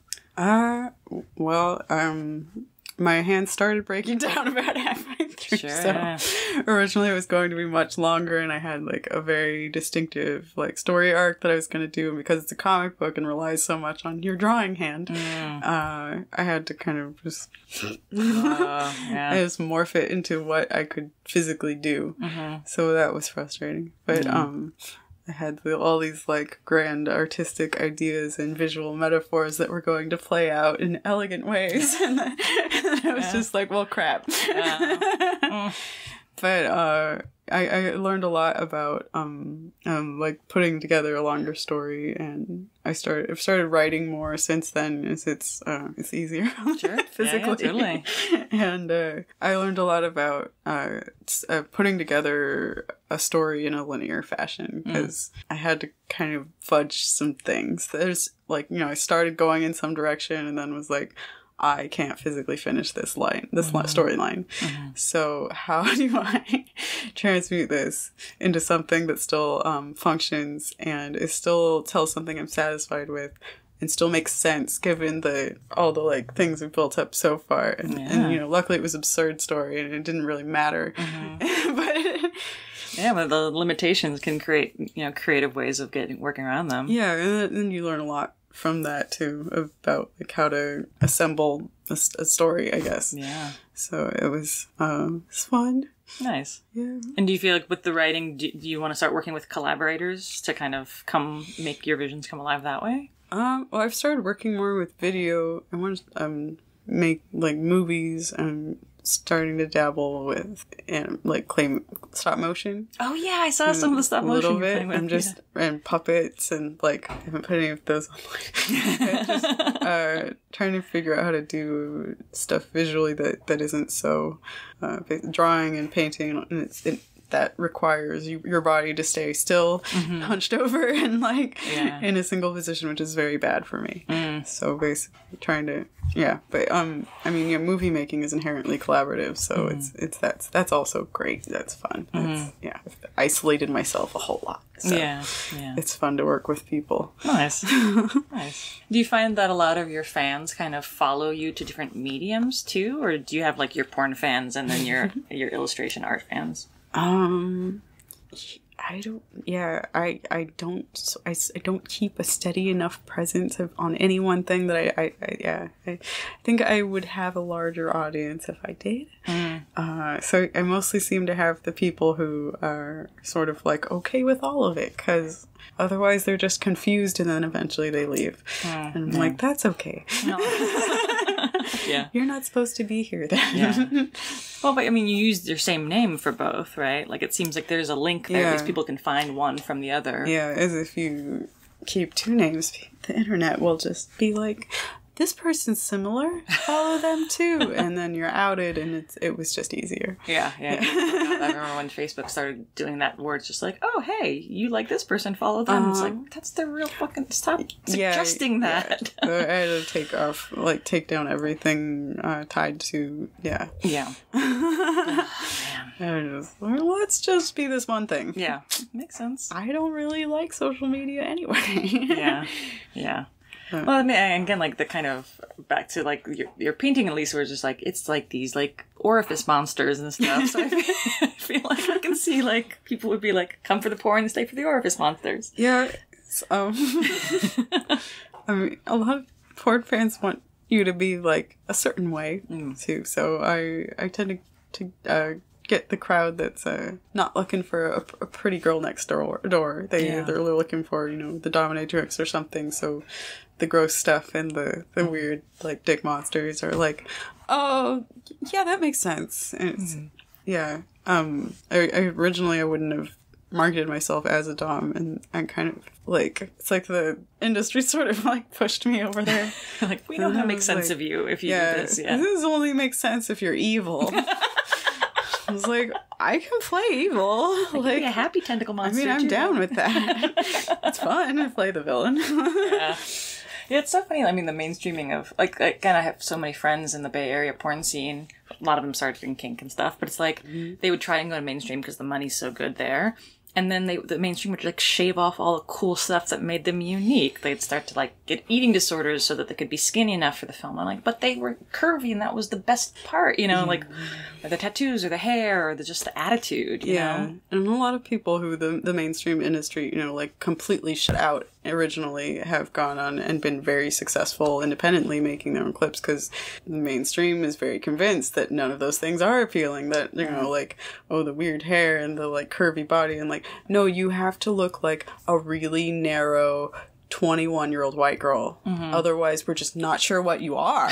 My hands started breaking down about halfway through. Sure. So originally it was going to be much longer, and I had like a very distinctive like story arc that I was going to do. And because it's a comic book and relies so much on your drawing hand, I had to kind of just I just morph it into what I could physically do. So that was frustrating. But I had all these like grand artistic ideas and visual metaphors that were going to play out in elegant ways, and then I was just like, well, crap. But I learned a lot about like putting together a longer story, and I've started writing more since then, as it's easier physically. Totally. And I learned a lot about putting together a story in a linear fashion, because I had to kind of fudge some things. There's like, I started going in some direction and then was like, I can't physically finish this storyline. So how do I transmute this into something that still functions and is still tells something I'm satisfied with and still makes sense given all the like things we've built up so far. And luckily it was an absurd story and it didn't really matter. But the limitations can create creative ways of working around them. Yeah, and then you learn a lot from that too, about like how to assemble a story, I guess. Yeah. So it was fun. Nice. Yeah. And do you feel like with the writing, do you want to start working with collaborators to kind of make your visions come alive that way? Well, I've started working more with video. I want to make like movies. I'm starting to dabble with like stop motion. Oh yeah, I saw some of the stop motion. A little bit. And puppets, and like I haven't put any of those online. Just trying to figure out how to do stuff visually that isn't so drawing and painting, and that requires your body to stay still, hunched over, and like in a single position, which is very bad for me. So basically trying to movie making is inherently collaborative, so that's also great. That's fun. I've isolated myself a whole lot. So it's fun to work with people. Nice. Nice. Do you find that a lot of your fans kind of follow you to different mediums too, or do you have like your porn fans and then your illustration art fans? I don't keep a steady enough presence on any one thing that I think I would have a larger audience if I did. So I mostly seem to have the people who are sort of like okay with all of it, because otherwise they're just confused and then eventually they leave. And I'm like, that's okay. No. Yeah. You're not supposed to be here then. Yeah. Well, but I mean, you used your same name for both, right? Like, it seems like there's a link there. At least people can find one from the other. Yeah, as if you keep two names, the internet will just be like, this person's similar, follow them too. And then you're outed, and it was just easier. Yeah. Oh, God, I remember when Facebook started doing that, where it's just like, oh, hey, you like this person, follow them. It's like, that's the real fucking, stop suggesting that. Yeah. So I had to take down everything tied to, Yeah. And let's just be this one thing. Yeah, makes sense. I don't really like social media anyway. Yeah. Well, I mean, again, like the kind of back to like your painting, at least, where it's just like it's like these like orifice monsters and stuff. So I feel like I can see like people would be like, come for the porn and stay for the orifice monsters. Yeah. I mean, a lot of porn fans want you to be like a certain way too. So I tend to get the crowd that's not looking for a pretty girl next door. They're looking for the dominatrix or something. So the gross stuff and the weird like dick monsters are like, oh yeah, that makes sense. And it's, I originally I wouldn't have marketed myself as a dom, and I kind of like, it's like the industry sort of like pushed me over there. Like, we know how to make sense of you if you do this. Yeah, this only makes sense if you're evil. I was like, I can play evil. Like, be a happy tentacle monster. I mean, I'm down with that. It's fun to play the villain. Yeah. Yeah, it's so funny. I mean, the mainstreaming of, like, again, I have so many friends in the Bay Area porn scene. A lot of them started in kink and stuff, but it's like, they would try and go to mainstream because the money's so good there. And then the mainstream would, like, shave off all the cool stuff that made them unique. They'd start to, like, get eating disorders so that they could be skinny enough for the film. I'm like, but they were curvy and that was the best part, you know, like, or the tattoos or the hair or just the attitude, you know? And a lot of people who the mainstream industry, you know, like, completely shut out originally have gone on and been very successful independently making their own clips, because the mainstream is very convinced that none of those things are appealing, that, you know, like, oh, the weird hair and the, like, curvy body, and, like, no, you have to look like a really narrow 21-year-old white girl. Otherwise, we're just not sure what you are.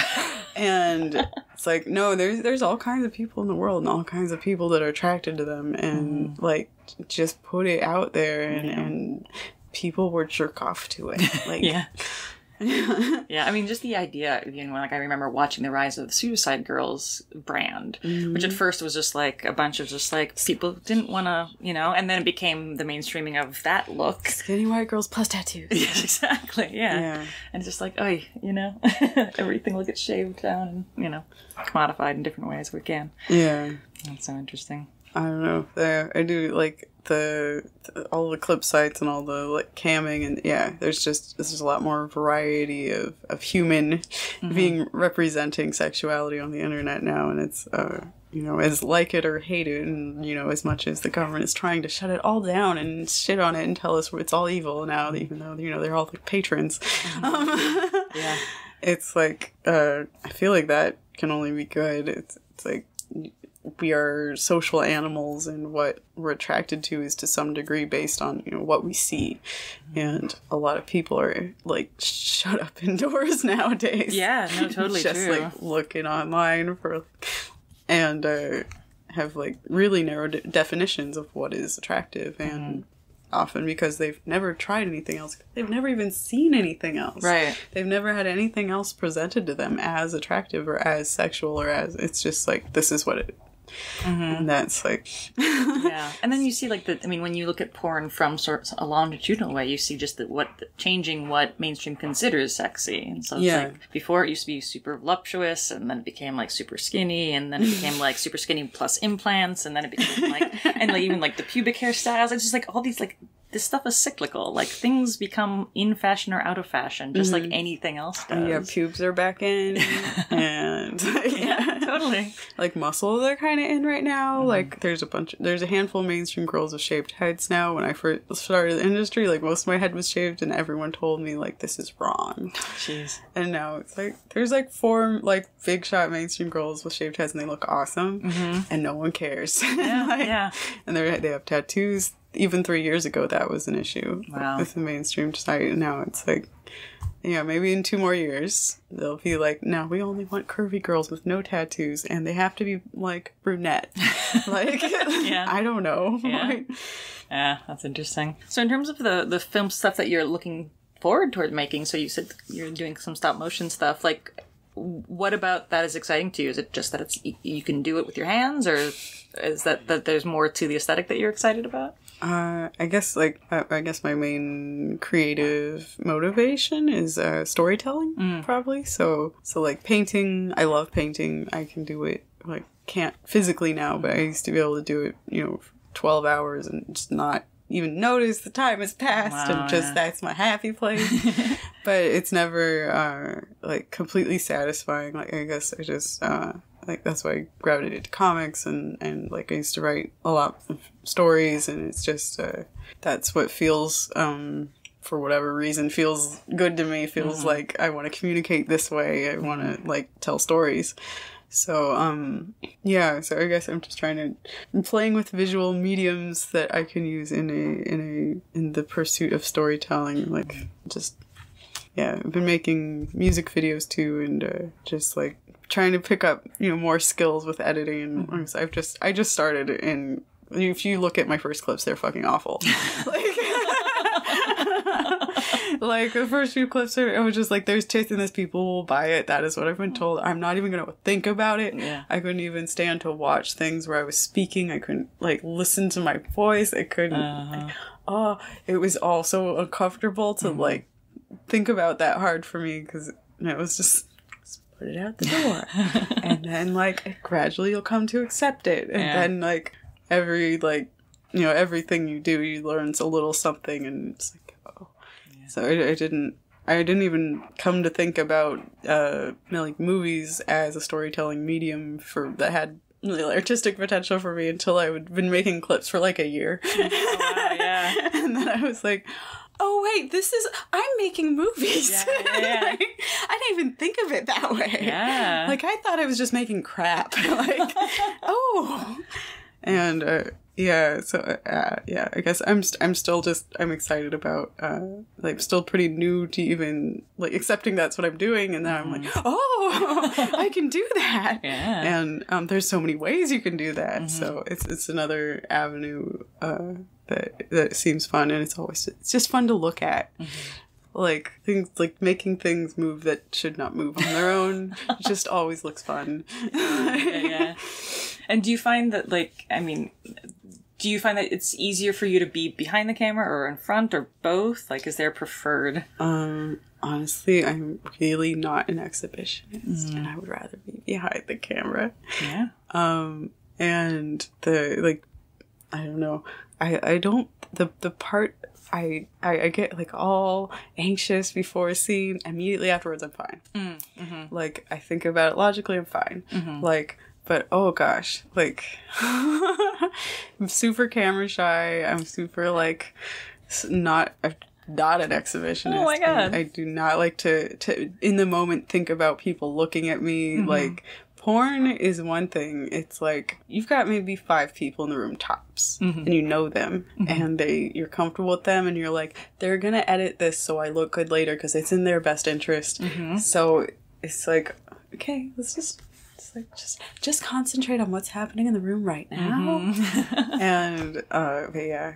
And it's like, no, there's all kinds of people in the world and all kinds of people that are attracted to them, and like, just put it out there, and people would jerk off to it. Like, yeah, I mean, just the idea, you know, like, I remember watching the rise of the Suicide Girls brand, which at first was just like a bunch of just like, people didn't want to, you know, and then it became the mainstreaming of that look. Skinny white girls plus tattoos. Yes, exactly, yeah. And it's just like, oh, you know, everything will get shaved down and, you know, commodified in different ways we can. Yeah. That's so interesting. I don't know. I do like all the clip sites and all the like camming, and there's a lot more variety of human being representing sexuality on the internet now, and it's you know, as like it or hate it, and you know, as much as the government is trying to shut it all down and shit on it and tell us it's all evil now, even though, you know, they're all like patrons. It's like I feel like that can only be good. It's like, we are social animals, and what we're attracted to is to some degree based on, you know, what we see. And a lot of people are like shut up indoors nowadays. Yeah, no, totally just true. like looking online for, and have like really narrow definitions of what is attractive, and often because they've never tried anything else. They've never even seen anything else. Right. They've never had anything else presented to them as attractive or as sexual or as, it's just like, this is what it. And that's like and then you see like when you look at porn from sort of a longitudinal way, you see just changing what mainstream considers sexy. And so it's like, before it used to be super voluptuous, and then it became like super skinny, and then it became like super skinny plus implants, and then it became like, and like even like the pubic hairstyles. It's just like all these, like, this stuff is cyclical. Like, things become in fashion or out of fashion, just like anything else does. Yeah, pubes are back in, and totally. Like, muscles are kind of in right now. Like, there's a handful of mainstream girls with shaved heads now. When I first started the industry, like, most of my head was shaved, and everyone told me, like, this is wrong. Jeez. And now it's like, there's like 4 like big shot mainstream girls with shaved heads, and they look awesome, and no one cares. And they have tattoos. Even 3 years ago, that was an issue with the mainstream site. And now it's like, maybe in 2 more years, they'll be like, no, we only want curvy girls with no tattoos, and they have to be, like, brunette. Like, I don't know. Yeah, that's interesting. So in terms of the film stuff that you're looking forward toward making, so you said you're doing some stop motion stuff, like, what about that is exciting to you? Is it just that you can do it with your hands, or is that there's more to the aesthetic that you're excited about? I guess my main creative motivation is storytelling, probably. So like painting, I love painting. I can do it, like, can't physically now, but I used to be able to do it, you know, 12 hours and just not even notice the time has passed, and just that's my happy place. But it's never like completely satisfying. Like, I guess I just like, that's why I gravitated to comics, and like, I used to write a lot of stories, and it's just that's what feels for whatever reason feels good to me. Feels like I want to communicate this way. I want to like tell stories. So, so I guess I'm playing with visual mediums that I can use in the pursuit of storytelling. Like, just, I've been making music videos too, and just like trying to pick up, you know, more skills with editing. And I just started in if you look at my first clips, they're fucking awful. Like the first few clips, I was just like, there's tits in this, people will buy it. That is what I've been told. I'm not even going to think about it. Yeah. I couldn't even stand to watch things where I was speaking. I couldn't like listen to my voice. I couldn't. It was all so uncomfortable to like think about that hard for me, because it was just put it out the door. And then like gradually you'll come to accept it. And then like everything you do, you learn a little something, and it's like, oh. Yeah. So I didn't even come to think about like movies as a storytelling medium that had really artistic potential for me until I had been making clips for like a year. Oh, wow, yeah. And then I was like, oh wait, I'm making movies. Yeah. Like, I didn't even think of it that way. Yeah. Like I thought I was just making crap. Like, oh. And I guess I'm still I'm excited about like still pretty new to even like accepting that's what I'm doing, and then I'm like, oh, I can do that. Yeah. And there's so many ways you can do that. So it's another avenue that seems fun, and it's just fun to look at. Like things like making things move that should not move on their own. It just always looks fun. Yeah. And do you find that do you find that it's easier for you to be behind the camera or in front or both? Like, is there preferred? Honestly, I'm really not an exhibitionist, and I would rather be behind the camera. Yeah. And I don't know. I don't the part. I get like all anxious before a scene. Immediately afterwards, I'm fine. Like I think about it logically, I'm fine. Like, but oh gosh, like I'm super camera shy. I'm super like not an exhibitionist. Oh my god! I do not like to in the moment think about people looking at me. Like porn is one thing. It's like you've got maybe 5 people in the room tops, and you know them, and you're comfortable with them, and you're like, they're gonna edit this so I look good later because it's in their best interest. So it's like, okay, let's just concentrate on what's happening in the room right now. And but yeah.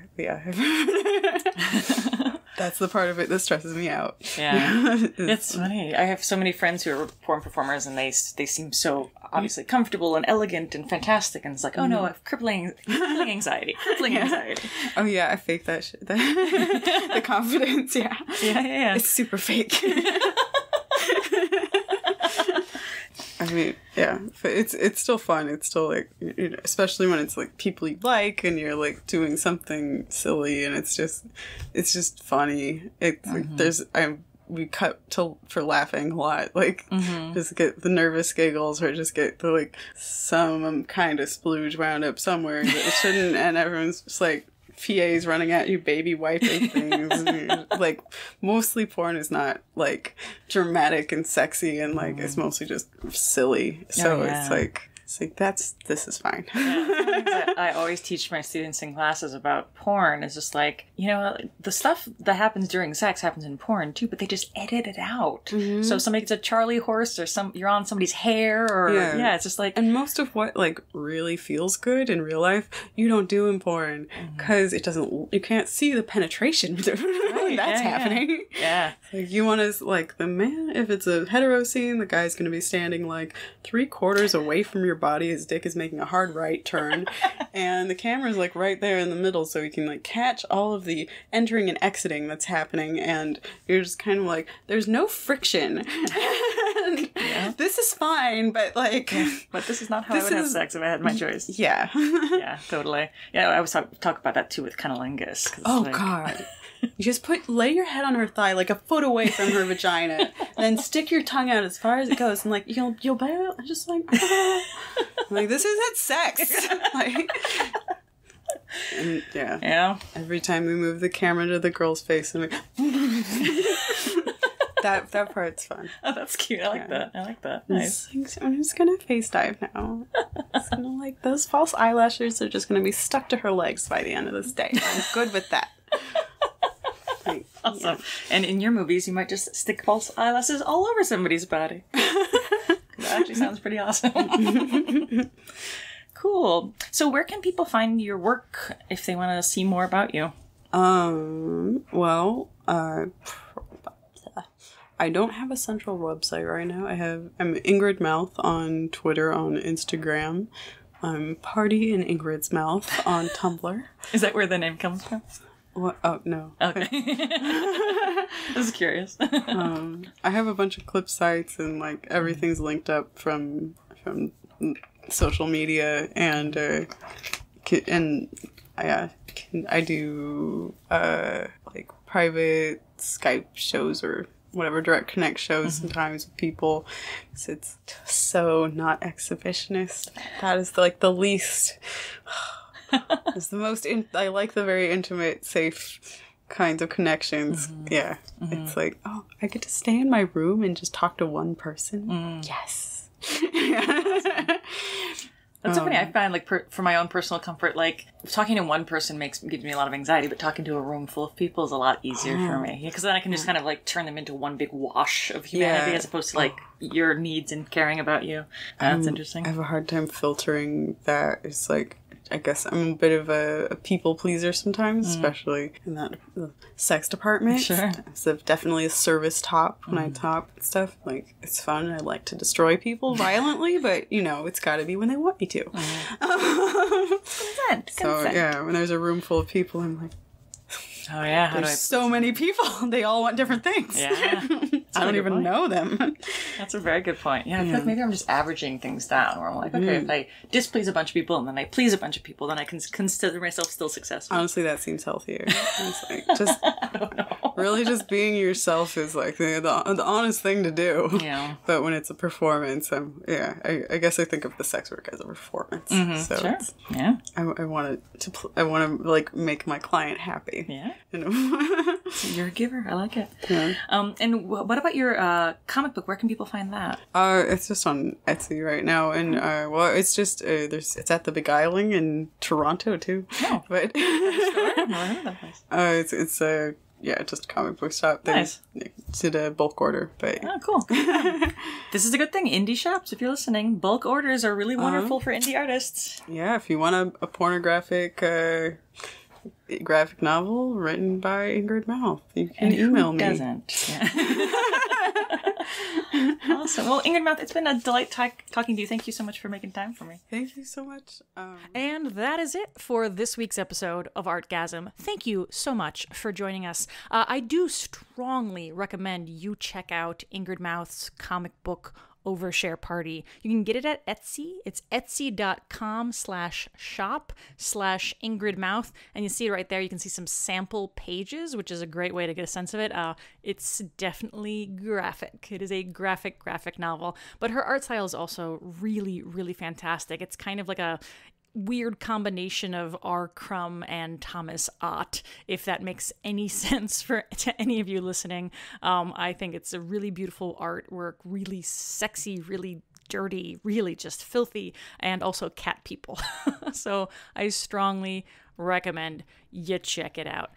That's the part of it that stresses me out. Yeah. It's funny. I have so many friends who are porn performers, and they seem so obviously comfortable and elegant and fantastic, and it's like, oh no, I have crippling anxiety. Oh yeah, I fake that shit. The confidence, yeah. Yeah. It's super fake. I mean, yeah, but it's still fun. It's still like, especially when it's like people you like and you're like doing something silly, and it's just funny. It's like we cut for laughing a lot. Like just get the nervous giggles, or just get the like some kind of splooge wound up somewhere that it shouldn't, and everyone's just like, PAs running at you, baby wiping things. Like, mostly porn is not, like, dramatic and sexy, and, like, it's mostly just silly. So it's like, this is fine. Yeah, I always teach my students in classes about porn. It's just like, the stuff that happens during sex happens in porn too, but they just edit it out. So if somebody gets a Charlie horse, or you're on somebody's hair, or it's just like, and most of what like really feels good in real life, you don't do in porn, because you can't see the penetration. That's happening. Yeah. Like you want to, like, the man, if it's a hetero scene, the guy's going to be standing like 3/4 away from your body. His dick is making a hard right turn, and the camera's like right there in the middle, so he can like catch all of the entering and exiting that's happening, and you're just kind of like, there's no friction. This is fine, but like, but this is not how I would have sex if I had my choice. Yeah. Yeah, totally. Yeah, I was talk about that too with cunnilingus. Oh like, god. You just lay your head on her thigh like a foot away from her vagina, and then stick your tongue out as far as it goes, and like you'll barely just like, like this isn't sex. Like, and yeah. Every time we move the camera to the girl's face, and that part's fun. Oh, that's cute. I like that. Nice. I'm just gonna FaceTime now. It's gonna like those false eyelashes are just gonna be stuck to her legs by the end of this day. I'm good with that. Awesome. Yeah. And in your movies, you might just stick false eyelashes all over somebody's body. That actually sounds pretty awesome. Cool. So where can people find your work if they want to see more about you? Well, I don't have a central website right now. I'm Ingrid Mouth on Twitter, on Instagram. I'm Party in Ingrid's Mouth on Tumblr. Is that where the name comes from? What? Oh, no. Okay. I was curious. I have a bunch of clip sites and like everything's linked up from social media and I do like private Skype shows or whatever, direct connect shows sometimes with people. So it's so not exhibitionist. That is like the least. It's the most. I like the very intimate, safe kinds of connections. Yeah, it's like, oh, I get to stay in my room and just talk to one person. Yes. That's so funny. I find, like, for my own personal comfort, like, talking to one person gives me a lot of anxiety, but talking to a room full of people is a lot easier for me. Because then I can just kind of, like, turn them into one big wash of humanity as opposed to, like, your needs and caring about you. That's interesting. I have a hard time filtering that. It's like, I guess I'm a bit of a people pleaser sometimes, especially in that sex department. Sure. So definitely a service top when I top stuff. Like, it's fun. I like to destroy people violently, but, you know, it's got to be when they want me to. Consent. So, yeah, when there's a room full of people, I'm like, oh, yeah. there's so many people. They all want different things. Yeah. I don't even know them. That's a very good point. Yeah, I feel like maybe I'm just averaging things down, where I'm like, okay, if I displease a bunch of people and then I please a bunch of people, then I can consider myself still successful. Honestly, that seems healthier. It's like, just really just being yourself is like the honest thing to do. Yeah. But when it's a performance, I guess I think of the sex work as a performance. So Sure. Yeah. I want to like make my client happy. Yeah. You know? So you're a giver. I like it. Yeah. And what about your comic book? Where can people find that? It's just on Etsy right now, and well, it's just it's at the Beguiling in Toronto too. Oh, but I've never heard of that place. it's just a comic book shop. They Nice. did a bulk order, but Oh, cool. This is a good thing. Indie shops, if you're listening, bulk orders are really wonderful for indie artists. yeah, if you want a pornographic graphic novel written by Ingrid Mouth, you can email me. Doesn't. Yeah. Awesome. Well, Ingrid Mouth, it's been a delight talking to you. Thank you so much for making time for me. Thank you so much. And that is it for this week's episode of Artgasm. Thank you so much for joining us. I do strongly recommend you check out Ingrid Mouth's comic book Overshare Party. You can get it at Etsy. It's etsy.com/shop/Ingrid Mouth. And you see it right there. You can see some sample pages, which is a great way to get a sense of it. It's definitely graphic. It is a graphic novel. But her art style is also really, really fantastic. It's kind of like a weird combination of R. Crumb and Thomas Ott, if that makes any sense to any of you listening. I think it's a really beautiful artwork, really sexy, really dirty, really just filthy, and also cat people. So I strongly recommend you check it out.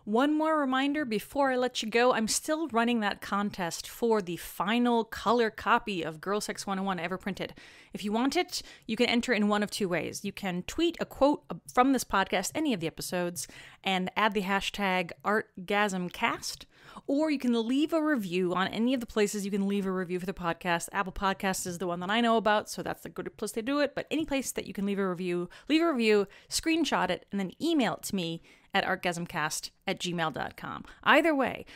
One more reminder before I let you go, I'm still running that contest for the final color copy of Girl Sex 101 ever printed. If you want it, you can enter in one of two ways. You can tweet a quote from this podcast, any of the episodes, and add the hashtag ArtgasmCast, or you can leave a review on any of the places you can leave a review for the podcast. Apple Podcasts is the one that I know about, so that's the good place to do it, but any place that you can leave a review, screenshot it, and then email it to me at artgasmcast@gmail.com. Either way,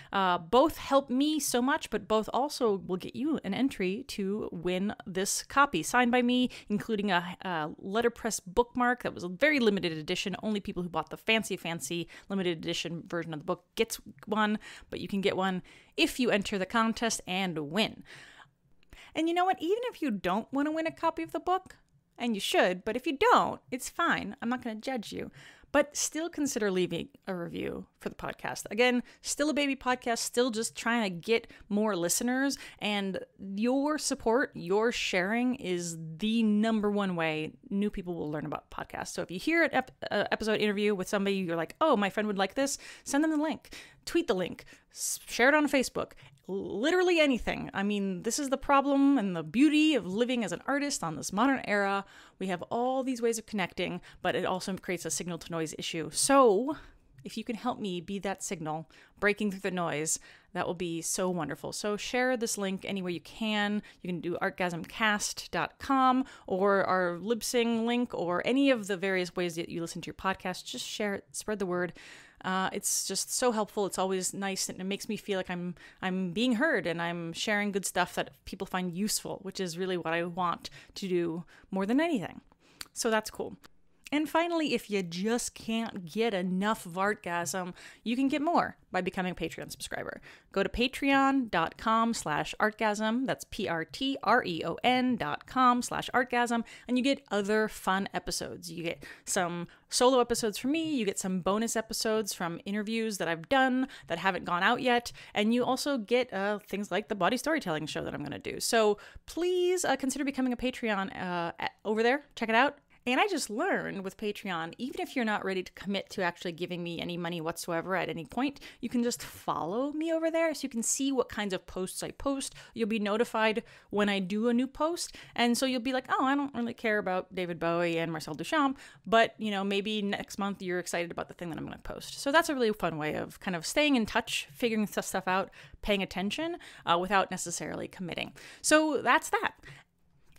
both help me so much, but both also will get you an entry to win this copy, signed by me, including a letterpress bookmark that was a very limited edition. Only people who bought the fancy limited edition version of the book gets one, but you can get one if you enter the contest and win. And you know what? Even if you don't want to win a copy of the book, and you should, but if you don't, it's fine. I'm not going to judge you. But still consider leaving a review for the podcast. Again, still a baby podcast, still just trying to get more listeners. And your support, your sharing is the number one way new people will learn about podcasts. So if you hear an episode interview with somebody, you're like, oh, my friend would like this, send them the link. Tweet the link. Share it on Facebook. literally anything. I mean, this is the problem and the beauty of living as an artist on this modern era. We have all these ways of connecting, but it also creates a signal to noise issue. So if you can help me be that signal, breaking through the noise, that will be so wonderful. So share this link anywhere you can. You can do artgasmcast.com or our Libsyn link or any of the various ways that you listen to your podcast. Just share it, spread the word. It's just so helpful. It's always nice, and it makes me feel like I'm being heard and I'm sharing good stuff that people find useful, which is really what I want to do more than anything. So that's cool. And finally, if you just can't get enough of Artgasm, you can get more by becoming a Patreon subscriber. Go to patreon.com/artgasm. That's patreon.com/artgasm. And you get other fun episodes. You get some solo episodes from me. You get some bonus episodes from interviews that I've done that haven't gone out yet. And you also get things like the body storytelling show that I'm going to do. So please consider becoming a Patreon over there. Check it out. And I just learned with Patreon, even if you're not ready to commit to actually giving me any money whatsoever at any point, you can just follow me over there so you can see what kinds of posts I post. You'll be notified when I do a new post. And so you'll be like, oh, I don't really care about David Bowie and Marcel Duchamp, but maybe next month you're excited about the thing that I'm going to post. So that's a really fun way of kind of staying in touch, figuring stuff out, paying attention without necessarily committing. So that's that.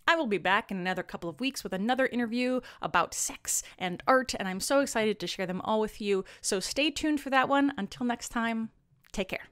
I will be back in another couple of weeks with another interview about sex and art, and I'm so excited to share them all with you. So stay tuned for that one. Until next time, take care.